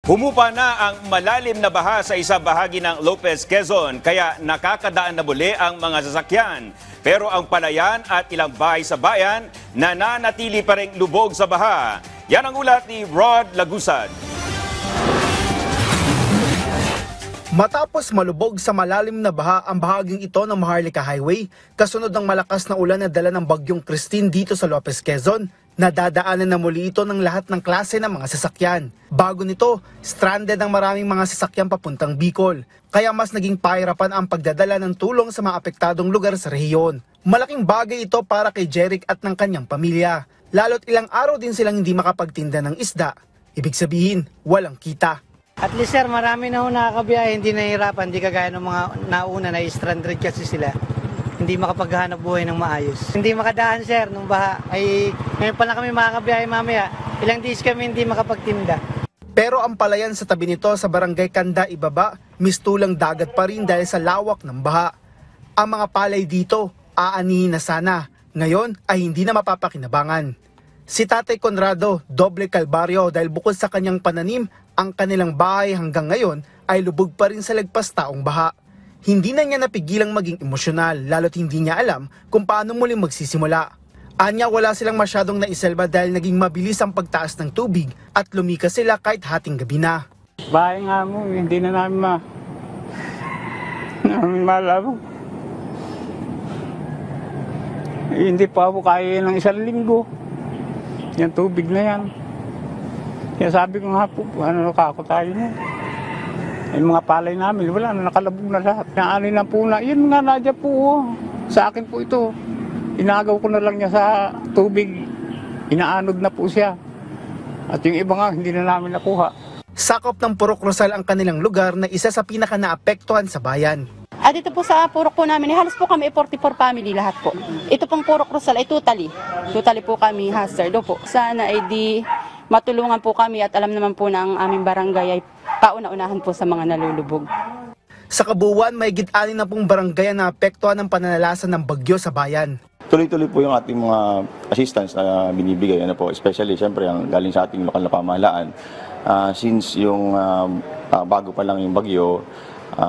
Humupa na ang malalim na baha sa isang bahagi ng Lopez, Quezon, kaya nakakadaan na muli ang mga sasakyan. Pero ang palayan at ilang bahay sa bayan nananatili pa ring lubog sa baha. Yan ang ulat ni Rod Lagusad. Matapos malubog sa malalim na baha ang bahaging ito ng Maharlika Highway, kasunod ng malakas na ulan na dala ng bagyong Christine dito sa Lopez, Quezon, nadadaanan na muli ito ng lahat ng klase ng mga sasakyan. Bago nito, stranded ang maraming mga sasakyan papuntang Bicol, kaya mas naging pahirapan ang pagdadala ng tulong sa mga apektadong lugar sa rehiyon. Malaking bagay ito para kay Jeric at ng kanyang pamilya, lalo't ilang araw din silang hindi makapagtinda ng isda. Ibig sabihin, walang kita. At least sir, marami na ho nakakabiyahe, hindi nahihirapan, hindi kagaya ng mga nauna na stranded kasi sila. Hindi makapaghanap buhay ng maayos. Hindi makadaan sir, nung baha. Ay, ngayon pa lang kami makakabiyahe mamaya. Ilang days kami hindi makapagtinda. Pero ang palayan sa tabi nito sa Barangay Kanda Ibaba, mistulang dagat pa rin dahil sa lawak ng baha. Ang mga palay dito, aanihin na sana. Ngayon ay hindi na mapapakinabangan. Si Tatay Conrado, doble kalbaryo dahil bukod sa kanyang pananim, ang kanilang bahay hanggang ngayon ay lubog pa rin sa lagpas taong baha. Hindi na niya napigilang maging emosyonal, lalo't hindi niya alam kung paano muling magsisimula. Anya wala silang masyadong naiselba dahil naging mabilis ang pagtaas ng tubig at lumikas sila kahit hating gabi na. Bahay nga mo, hindi na namin malabo. Hindi pa ako kaya ng 1 linggo. Yung tubig na yan. Kaya sabi ko nga po, kako tayo na. Yung mga palay namin, wala na, nakalabog na lahat. Naanay na po na, yun nga nadya po, oh. Sa akin po ito. Inagaw ko na lang niya sa tubig. Inaanod na po siya. At yung iba nga, hindi na namin nakuha. Sakop ng Purok Rosal ang kanilang lugar na isa sa pinaka-naapektuhan sa bayan. At dito po sa Purok po namin, halos po kami 44 family lahat po. Ito pong Purok Rosal ay totally po kami hazard po. Sana ay di matulungan po kami at alam naman po na ang aming barangay ay kauna-unahan po sa mga nalulubog. Sa kabuuan, may git-anin na pong barangay na naapektuhan ng pananalasan ng bagyo sa bayan. Tuloy-tuloy po yung ating mga assistance na binibigay, especially siyempre ang galing sa ating lokal na pamahalaan. Since yung bago pa lang yung bagyo,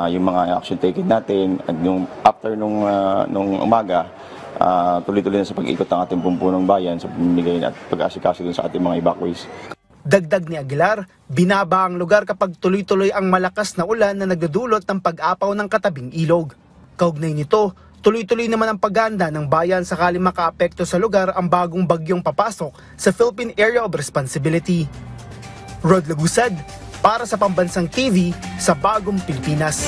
yung mga action taken natin at yung after nung umaga, tuloy-tuloy na sa pag-ikot ng ating pumpunong bayan sa pamimigay at pag-asikaso dun sa ating mga evacuees. Dagdag ni Aguilar, binaba ang lugar kapag tuloy-tuloy ang malakas na ulan na nagdudulot ng pag-apaw ng katabing ilog. Kaugnay nito, tuloy-tuloy naman ang paghahanda ng bayan sakali makaapekto sa lugar ang bagong bagyong papasok sa Philippine Area of Responsibility. Rod Lagusad, para sa Pambansang TV sa Bagong Pilipinas.